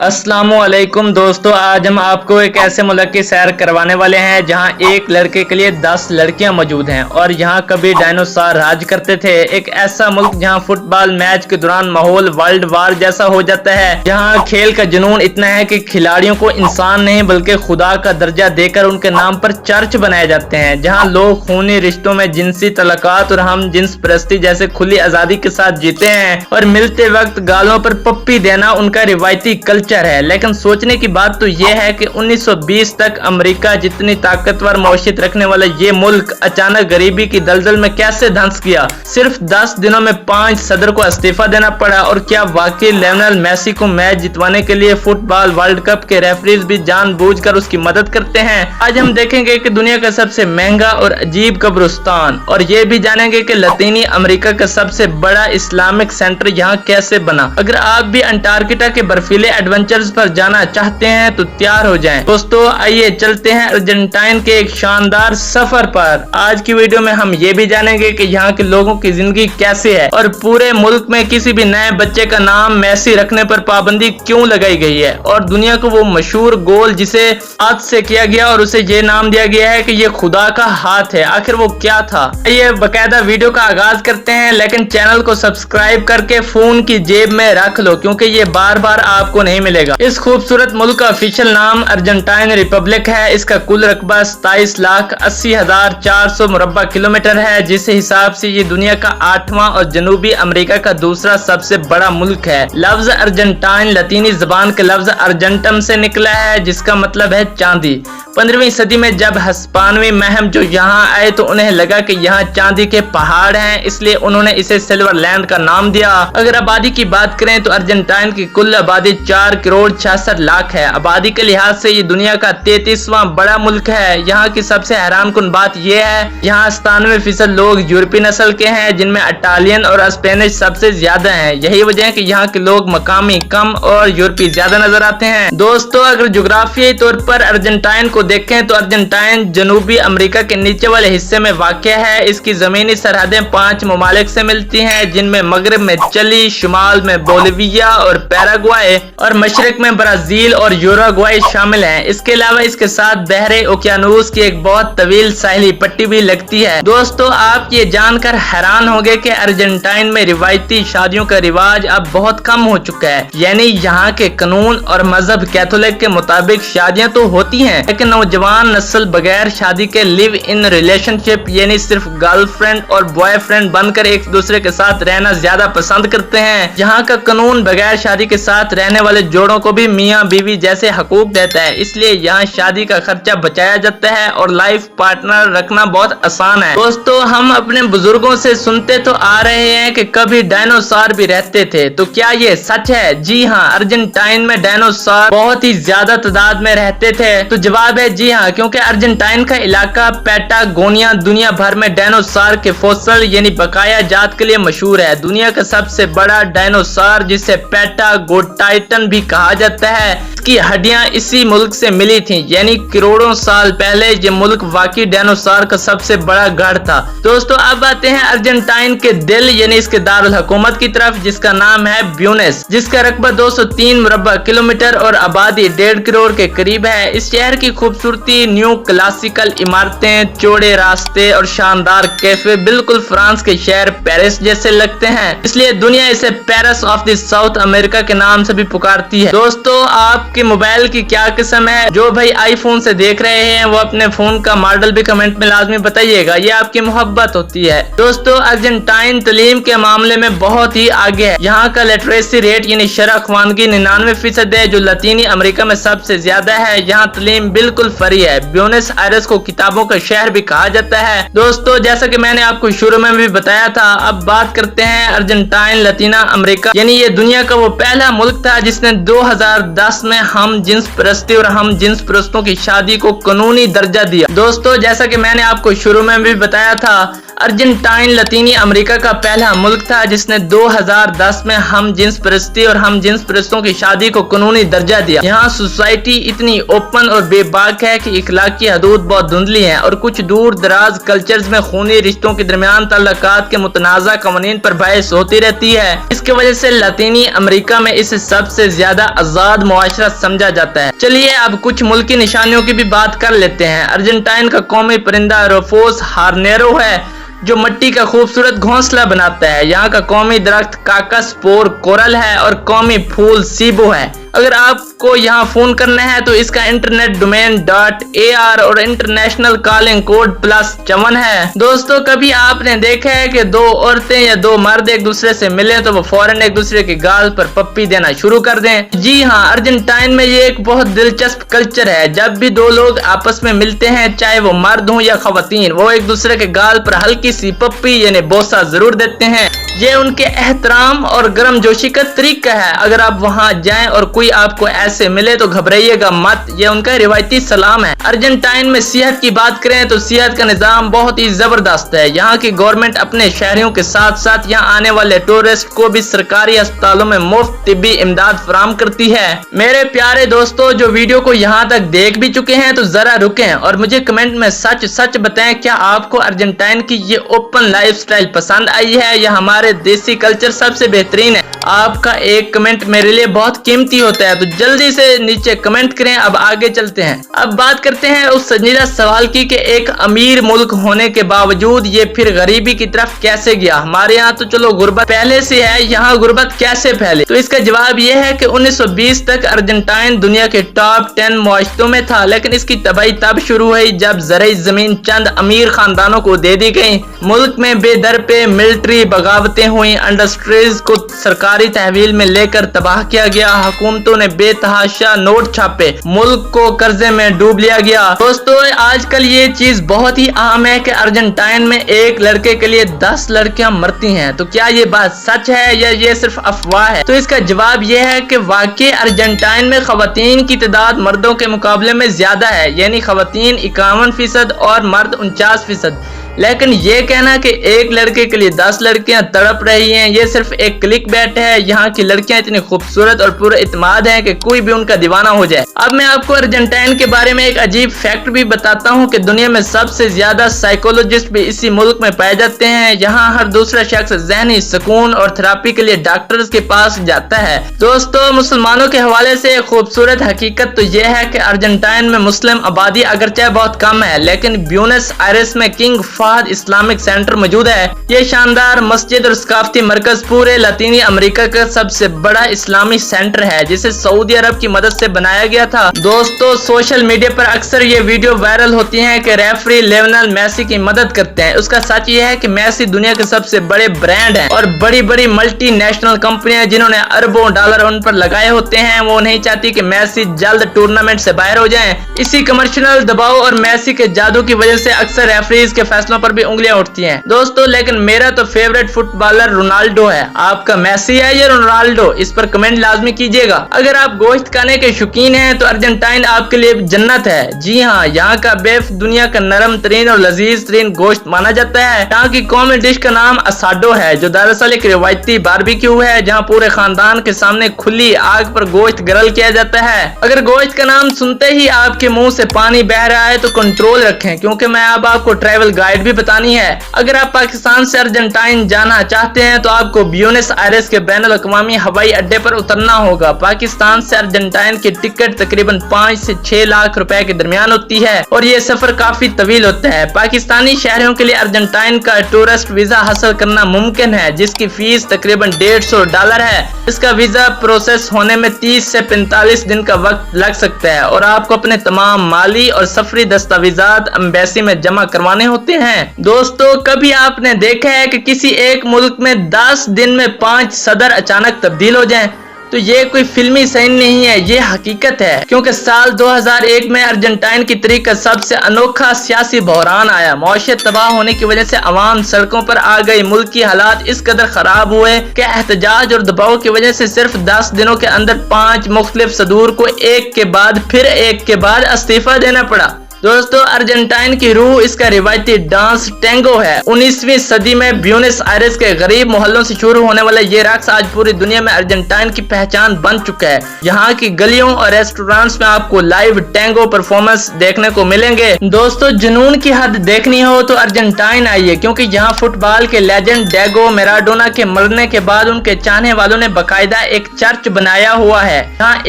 अस्सलामुअलैकुम दोस्तों, आज हम आपको एक ऐसे मुल्क की सैर करवाने वाले हैं जहां एक लड़के के लिए 10 लड़कियां मौजूद हैं और यहां कभी डायनासोर राज करते थे। एक ऐसा मुल्क जहां फुटबॉल मैच के दौरान माहौल वर्ल्ड वार जैसा हो जाता है, जहां खेल का जुनून इतना है कि खिलाड़ियों को इंसान नहीं बल्कि खुदा का दर्जा देकर उनके नाम पर चर्च बनाए जाते हैं, जहां लोग खूनी रिश्तों में जिनसी तलकात और हम जिन्स परस्ती जैसे खुली आजादी के साथ जीते हैं और मिलते वक्त गालों पर पप्पी देना उनका रिवायती कल्चर है। लेकिन सोचने की बात तो यह है कि 1920 तक अमेरिका जितनी ताकतवर मौशियत रखने वाला ये मुल्क अचानक गरीबी की दलदल में कैसे धंस गया। सिर्फ 10 दिनों में 5 सदर को इस्तीफा देना पड़ा। और क्या वाकई लियोनेल मेसी को मैच जितवाने के लिए फुटबॉल वर्ल्ड कप के रेफरीज भी जानबूझकर उसकी मदद करते हैं? आज हम देखेंगे कि दुनिया का सबसे महंगा और अजीब कब्रिस्तान, और ये भी जानेंगे कि लतीनी अमेरिका का सबसे बड़ा इस्लामिक सेंटर यहाँ कैसे बना। अगर आप भी अंटार्कटिका के बर्फीले एडवेंचर्स पर जाना चाहते हैं तो तैयार हो जाएं। दोस्तों आइए चलते हैं अर्जेंटाइन के एक शानदार सफर पर। आज की वीडियो में हम ये भी जानेंगे कि यहाँ के लोगों की जिंदगी कैसे है और पूरे मुल्क में किसी भी नए बच्चे का नाम मेसी रखने पर पाबंदी क्यों लगाई गई है, और दुनिया को वो मशहूर गोल जिसे हाथ से किया गया और उसे ये नाम दिया गया है कि ये खुदा का हाथ है, आखिर वो क्या था। आइए बाकायदा वीडियो का आगाज करते हैं, लेकिन चैनल को सब्सक्राइब करके फोन की जेब में रख लो क्योंकि ये बार बार आपको नहीं मिलेगा। इस खूबसूरत मुल्क का ऑफिशियल नाम अर्जेंटाइन रिपब्लिक है। इसका कुल रकबा 27,80,400 मुरब्बा किलोमीटर है, जिस हिसाब से ये दुनिया का 8वां और जनूबी अमेरिका का दूसरा सबसे बड़ा मुल्क है। लफ्ज अर्जेंटाइन लतीनी जबान के लफ्ज अर्जेंटम से निकला है, जिसका मतलब है चांदी। 15वीं सदी में जब हस्पानवी महम जो यहाँ आए तो उन्हें लगा कि यहाँ चांदी के पहाड़ हैं, इसलिए उन्होंने इसे सिल्वर लैंड का नाम दिया। अगर आबादी की बात करें तो अर्जेंटाइन की कुल आबादी 4,66,00,000 है। आबादी के लिहाज से ये दुनिया का 33वां बड़ा मुल्क है। यहाँ की सबसे हैरानकुन बात यह है, यहाँ 97% लोग यूरोपीय नस्ल के हैं, जिनमें इटालियन और स्पेनिश सबसे ज्यादा हैं। यही वजह है कि यहाँ के लोग मकामी कम और यूरोपीय ज्यादा नजर आते हैं। दोस्तों अगर जोग्राफियाई तौर पर अर्जेंटाइन को देखें तो अर्जेंटाइन जनूबी अमेरिका के नीचे वाले हिस्से में वाक़या है। इसकी जमीनी सरहदें 5 ममालिक से मिलती हैं, जिनमें मगरब में चिली, शुमाल में बोलिविया और पैराग्वाए और मशरक में ब्राजील और यूरुग्वाई शामिल हैं। इसके अलावा इसके साथ बहरे ओकियानूस की एक बहुत तवील साहिली पट्टी भी लगती है। दोस्तों आप ये जानकर हैरान होंगे कि अर्जेंटाइन में रिवायती शादियों का रिवाज अब बहुत कम हो चुका है। यानी यहाँ के कानून और मजहब कैथोलिक के मुताबिक शादियां तो होती हैं, लेकिन नौजवान नस्ल बगैर शादी के लिव इन रिलेशनशिप यानी सिर्फ गर्लफ्रेंड और बॉयफ्रेंड बनकर एक दूसरे के साथ रहना ज्यादा पसंद करते हैं। यहाँ का कानून बगैर शादी के साथ रहने वाले जोड़ों को भी मियाँ बीवी जैसे हकूक देता है, इसलिए यहाँ शादी का खर्चा बचाया जाता है और लाइफ पार्टनर रखना बहुत आसान है। दोस्तों हम अपने बुजुर्गों से सुनते तो आ रहे हैं कि कभी डायनासोर भी रहते थे, तो क्या ये सच है? जी हाँ, अर्जेंटाइन में डायनासोर बहुत ही ज्यादा तादाद में रहते थे। तो जवाब है जी हाँ, क्योंकि अर्जेंटाइन का इलाका पैटागोनिया दुनिया भर में डायनासोर के फॉसिल यानी बकाया जात के लिए मशहूर है। दुनिया का सबसे बड़ा डायनासोर जिसे पैटागोटाइटन भी कहा जाता है, इसकी हड्डियां इसी मुल्क से मिली थी, यानी करोड़ों साल पहले ये मुल्क वाकई डायनासोर का सबसे बड़ा गढ़ था। दोस्तों अब आते हैं अर्जेंटाइन के दिल यानी इसके दारुल हुकूमत की तरफ, जिसका नाम है ब्यूनस, जिसका रकबा 203 मुरब्बा किलोमीटर और आबादी 1.5 करोड़ के करीब है। इस शहर की खूबसूरती, न्यू क्लासिकल इमारतें, चौड़े रास्ते और शानदार कैफे बिल्कुल फ्रांस के शहर पेरिस जैसे लगते हैं, इसलिए दुनिया इसे Paris of the south America के नाम से भी पुकारती है। दोस्तों आपके मोबाइल की क्या किस्म है? जो भाई आईफोन से देख रहे हैं वो अपने फोन का मॉडल भी कमेंट में लाजमी बताइएगा, ये आपकी मोहब्बत होती है। दोस्तों अर्जेंटाइन तालीम के मामले में बहुत ही आगे है। यहाँ का लिटरेसी रेट यानी शरह ख्वानगी 99% है, जो लतीनी अमेरिका में सबसे ज्यादा है। यहाँ तालीम बिल्कुल फ्री है। ब्यूनस आयर्स को किताबों का शहर भी कहा जाता है। दोस्तों जैसा कि मैंने आपको शुरू में भी बताया था, अब बात करते हैं अर्जेंटाइन लतीना अमेरिका, यानी ये दुनिया का वो पहला मुल्क था जिसने 2010 में हम जिन्स परस्ती और हम जिन्स परस्तों की शादी को कानूनी दर्जा दिया। दोस्तों, जैसा कि मैंने आपको शुरू में भी बताया था, अर्जेंटाइन लतीनी अमेरिका का पहला मुल्क था जिसने 2010 में हम जिन्स परस्ती और हम जिन्स परस्तों की शादी को कानूनी दर्जा दिया। यहाँ सोसाइटी इतनी ओपन और बेबाक है कि इखलाकी हदूद बहुत धुंधली है और कुछ दूर दराज कल्चर्स में खूनी रिश्तों के दरमियान ताल्लुकात के मुतनाज़ा कवानीन पर बहस होती रहती है। इसकी वजह से लतीनी अमेरिका में इसे सबसे ज्यादा आजाद मुआशरा समझा जाता है। चलिए अब कुछ मुल्की निशानियों की भी बात कर लेते हैं। अर्जेंटाइन का कौमी परिंदा रोफोस हार्नेरो है जो मिट्टी का खूबसूरत घोंसला बनाता है। यहाँ का कौमी दरख्त काकस पोर कोरल है और कौमी फूल सीबो है। अगर आपको यहाँ फोन करना है तो इसका इंटरनेट डोमेन .ar और इंटरनेशनल कॉलिंग कोड +54 है। दोस्तों, कभी आपने देखा है कि दो औरतें या दो मर्द एक दूसरे से मिले तो वो फौरन एक दूसरे के गाल पर पप्पी देना शुरू कर दें? जी हाँ, अर्जेंटाइन में ये एक बहुत दिलचस्प कल्चर है। जब भी दो लोग आपस में मिलते हैं, चाहे वो मर्द हो या खवातीन, वो एक दूसरे के गाल पर हल्की सी पप्पी यानी बोसा जरूर देते हैं। ये उनके एहतराम और गर्मजोशी का तरीका है। अगर आप वहाँ जाएं और कोई आपको ऐसे मिले तो घबराइएगा मत, ये उनका रिवायती सलाम है। अर्जेंटाइन में सेहत की बात करें तो सेहत का निजाम बहुत ही जबरदस्त है। यहाँ की गवर्नमेंट अपने शहरियों के साथ साथ यहाँ आने वाले टूरिस्ट को भी सरकारी अस्पतालों में मुफ्त तिब्बी इमदाद फराहम करती है। मेरे प्यारे दोस्तों, जो वीडियो को यहाँ तक देख भी चुके हैं तो जरा रुकें और मुझे कमेंट में सच सच बताएं, क्या आपको अर्जेंटाइन की ये ओपन लाइफस्टाइल पसंद आई है या हमारे देसी कल्चर सबसे बेहतरीन है? आपका एक कमेंट मेरे लिए बहुत कीमती होता है, तो जल्दी से नीचे कमेंट करें। अब आगे चलते हैं। अब बात करते हैं उस संजीदा सवाल की कि एक अमीर मुल्क होने के बावजूद ये फिर गरीबी की तरफ कैसे गया। हमारे यहाँ तो चलो गुर्बत पहले से है, यहाँ गुर्बत कैसे फैली? तो इसका जवाब यह है कि 1920 तक अर्जेंटाइन दुनिया के टॉप 10 मुआशरों में था, लेकिन इसकी तबाही तब शुरू हुई जब ज़राई जमीन चंद अमीर खानदानों को दे दी गई। मुल्क में बेदर पे मिलिट्री बगावतें हुई, इंडस्ट्रीज को सरकारी तहवील में लेकर तबाह किया गया, हुकूमतों ने बेतहाशा नोट छापे, मुल्क को कर्जे में डूब लिया गया। दोस्तों, आजकल ये चीज बहुत ही आम है कि अर्जेंटाइन में एक लड़के के लिए 10 लड़कियां मरती हैं। तो क्या ये बात सच है या ये सिर्फ अफवाह है? तो इसका जवाब ये है कि वाकई अर्जेंटाइन में खवातीन की तादाद मर्दों के मुकाबले में ज्यादा है, यानी खवातीन 51% और मर्द 49%। लेकिन ये कहना कि एक लड़के के लिए 10 लड़कियां तड़प रही हैं, ये सिर्फ एक क्लिक बैट है। यहाँ की लड़कियां इतनी खूबसूरत और पूरा इत्मीनान है कि कोई भी उनका दीवाना हो जाए। अब मैं आपको अर्जेंटाइन के बारे में एक अजीब फैक्ट भी बताता हूँ कि दुनिया में सबसे ज्यादा साइकोलॉजिस्ट भी इसी मुल्क में पाए जाते हैं। यहाँ हर दूसरा शख्स जहनी सुकून और थेरेपी के लिए डॉक्टर्स के पास जाता है। दोस्तों, मुसलमानों के हवाले से एक खूबसूरत हकीकत तो यह है कि अर्जेंटाइन में मुस्लिम आबादी अगरचे बहुत कम है, लेकिन ब्यूनस आयर्स में किंग फहद इस्लामिक सेंटर मौजूद है। ये शानदार मस्जिद और सकाफती मरकज पूरे लतीनी अमेरिका का सबसे बड़ा इस्लामी सेंटर है, जिसे सऊदी अरब की मदद से बनाया गया था। दोस्तों, सोशल मीडिया पर अक्सर ये वीडियो वायरल होती हैं कि रेफरी लियोनेल मेसी की मदद करते हैं। उसका सच ये है कि मेसी दुनिया के सबसे बड़े ब्रांड हैं और बड़ी बड़ी मल्टी नेशनल कंपनियां जिन्होंने अरबों डॉलर उन पर लगाए होते हैं, वो नहीं चाहती कि मेसी जल्द टूर्नामेंट से बाहर हो जाएं। इसी कमर्शियल दबाव और मेसी के जादू की वजह से अक्सर रेफरीज के फैसलों पर भी उंगलियां उठती हैं। दोस्तों, लेकिन मेरा तो फेवरेट फुटबॉलर रोनाल्डो है। आपका मेसी है या रोनाल्डो? इस पर कमेंट लाजमी कीजिएगा। अगर आप गोश्त खाने के शौकीन हैं तो अर्जेंटाइन आपके लिए जन्नत है। जी हाँ, यहाँ का बेफ दुनिया का नरम तरीन और लजीज तरीन गोश्त माना जाता है। यहाँ की कौमी डिश का नाम असाडो है, जो दरअसल एक रिवायती बारबेक्यू है जहाँ पूरे खानदान के सामने खुली आग पर गोश्त ग्रिल किया जाता है। अगर गोश्त का नाम सुनते ही आपके मुंह से पानी बह रहा है तो कंट्रोल रखें, क्योंकि मैं अब आपको ट्रैवल गाइड भी बतानी है। अगर आप पाकिस्तान से अर्जेंटाइन जाना चाहते हैं तो आपको ब्यूनस आयर्स के बैनुल अक़वामी हवाई अड्डे पर उतरना होगा। पाकिस्तान से अर्जेंटाइन की टिकट तकरीबन 5 से 6 लाख रुपए के दरमियान होती है और ये सफर काफी तवील होता है। पाकिस्तानी शहरियों के लिए अर्जेंटाइन का टूरिस्ट वीजा हासिल करना मुमकिन है, जिसकी फीस तकरीबन $150 है। इसका वीजा प्रोसेस होने में 30 से 45 दिन का वक्त लग सकता है और आपको अपने तमाम माली और सफरी दस्तावेजात एम्बेसी में जमा करवाने होते हैं। दोस्तों, कभी आपने देखा है कि किसी एक मुल्क में 10 दिन में 5 सदर अचानक तब्दील हो जाएं? तो ये कोई फिल्मी सीन नहीं है, ये हकीकत है। क्योंकि साल 2001 में अर्जेंटाइन की तारीख का सबसे अनोखा सियासी बहरान आया। मौशियत तबाह होने की वजह से अवाम सड़कों पर आ गई। मुल्क की हालात इस कदर खराब हुए कि एहतजाज और दबाव की वजह से सिर्फ 10 दिनों के अंदर 5 मुख्तलिफ सदूर को एक के बाद फिर एक के बाद इस्तीफा देना पड़ा। दोस्तों, अर्जेंटाइन की रूह इसका रिवायती डांस टैंगो है। 19वीं सदी में ब्यूनस आयर्स के गरीब मोहल्लों से शुरू होने वाला ये रक्स आज पूरी दुनिया में अर्जेंटाइन की पहचान बन चुका है। यहाँ की गलियों और रेस्टोरेंट्स में आपको लाइव टैंगो परफॉर्मेंस देखने को मिलेंगे। दोस्तों, जुनून की हद देखनी हो तो अर्जेंटाइन आइए, क्योंकि यहाँ फुटबॉल के लेजेंड डेगो मैराडोना के मरने के बाद उनके चाहने वालों ने बाकायदा एक चर्च बनाया हुआ है। यहाँ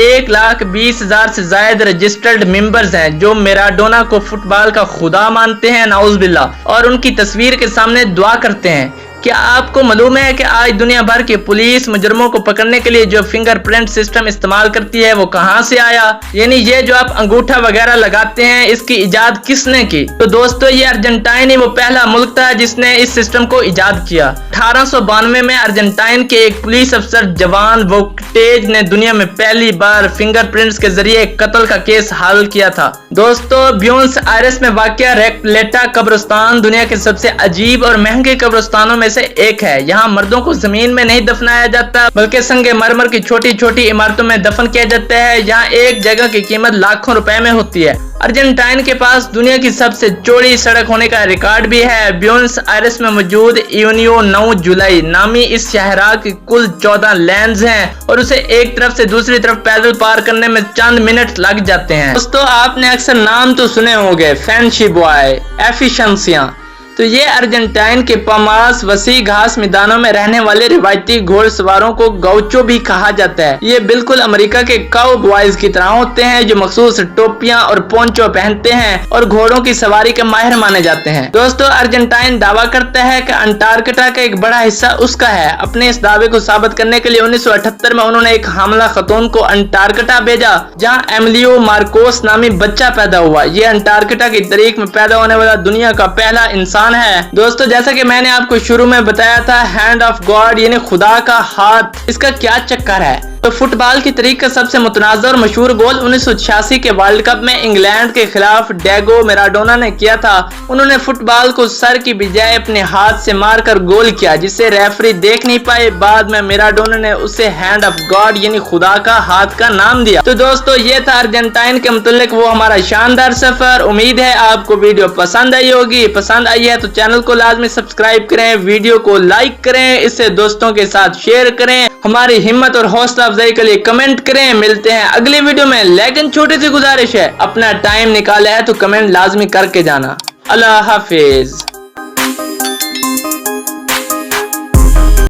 1,20,000 से ज्यादा रजिस्टर्ड मेंबर्स हैं जो मैराडोना को फुटबॉल का खुदा मानते हैं, नाउज़ बिल्लाह, और उनकी तस्वीर के सामने दुआ करते हैं। क्या आपको मालूम है कि आज दुनिया भर की पुलिस मुजरमों को पकड़ने के लिए जो फिंगरप्रिंट सिस्टम इस्तेमाल करती है वो कहां से आया? यानी ये जो आप अंगूठा वगैरह लगाते हैं, इसकी इजाद किसने की? तो दोस्तों, ये अर्जेंटाइन ही वो पहला मुल्क था जिसने इस सिस्टम को इजाद किया। 1892 में अर्जेंटाइन के एक पुलिस अफसर जवान वोक्टेज ने दुनिया में पहली बार फिंगरप्रिंट्स के जरिए कत्ल का केस हल किया था। दोस्तों, ब्यूनस आयर्स में वाक़िया रेक्लेटा कब्रिस्तान दुनिया के सबसे अजीब और महंगे कब्रिस्तानों में से एक है। यहाँ मर्दों को जमीन में नहीं दफनाया जाता, बल्कि संगे मरमर की छोटी छोटी इमारतों में दफन किया जाता है। यहाँ एक जगह की कीमत लाखों रुपए में होती है। अर्जेंटाइन के पास दुनिया की सबसे चौड़ी सड़क होने का रिकॉर्ड भी है। ब्यूनस आयर्स में मौजूद यूनियो 9 जुलाई नामी इस शहरा की कुल 14 लेन्स हैं और उसे एक तरफ से दूसरी तरफ पैदल पार करने में चंद मिनट लग जाते हैं। दोस्तों, आपने अक्सर नाम तो सुने होंगे, फैंसी बॉय, एफिशिएंसियां। तो ये अर्जेंटाइन के पामास वसी घास मैदानों में रहने वाले रिवायती घोड़सवारों को गौचो भी कहा जाता है। ये बिल्कुल अमेरिका के काउ बॉयज की तरह होते हैं जो मखसूस टोपियां और पोंचो पहनते हैं और घोड़ों की सवारी के माहिर माने जाते हैं। दोस्तों, अर्जेंटाइन दावा करता है कि अंटार्कटिका का एक बड़ा हिस्सा उसका है। अपने इस दावे को साबित करने के लिए 1978 में उन्होंने एक हामला खतून को अंटार्कटिका भेजा, जहाँ एमिलियो मार्कोस नामी बच्चा पैदा हुआ। ये अंटार्कटिका की तारीख में पैदा होने वाला दुनिया का पहला इंसान है। दोस्तों, जैसा कि मैंने आपको शुरू में बताया था, हैंड ऑफ गॉड यानी खुदा का हाथ, इसका क्या चक्कर है? तो फुटबॉल की तारीख का सबसे मुतनाज़ और मशहूर गोल 1986 के वर्ल्ड कप में इंग्लैंड के खिलाफ डेगो मैराडोना ने किया था। उन्होंने फुटबॉल को सर की बजाय अपने हाथ से मारकर गोल किया, जिसे रेफरी देख नहीं पाए। बाद में मैराडोना ने उसे हैंड ऑफ गॉड यानी खुदा का हाथ का नाम दिया। तो दोस्तों, ये था अर्जेंटाइन के मुतालिक वो हमारा शानदार सफर। उम्मीद है आपको वीडियो पसंद आई होगी। पसंद आई है तो चैनल को लाजमी सब्सक्राइब करें, वीडियो को लाइक करें, इससे दोस्तों के साथ शेयर करें, हमारी हिम्मत और हौसला अफजाई के लिए कमेंट करें। मिलते हैं अगली वीडियो में, लेकिन छोटी सी गुजारिश है, अपना टाइम निकाला है तो कमेंट लाजमी करके जाना। अल्लाह हाफिज।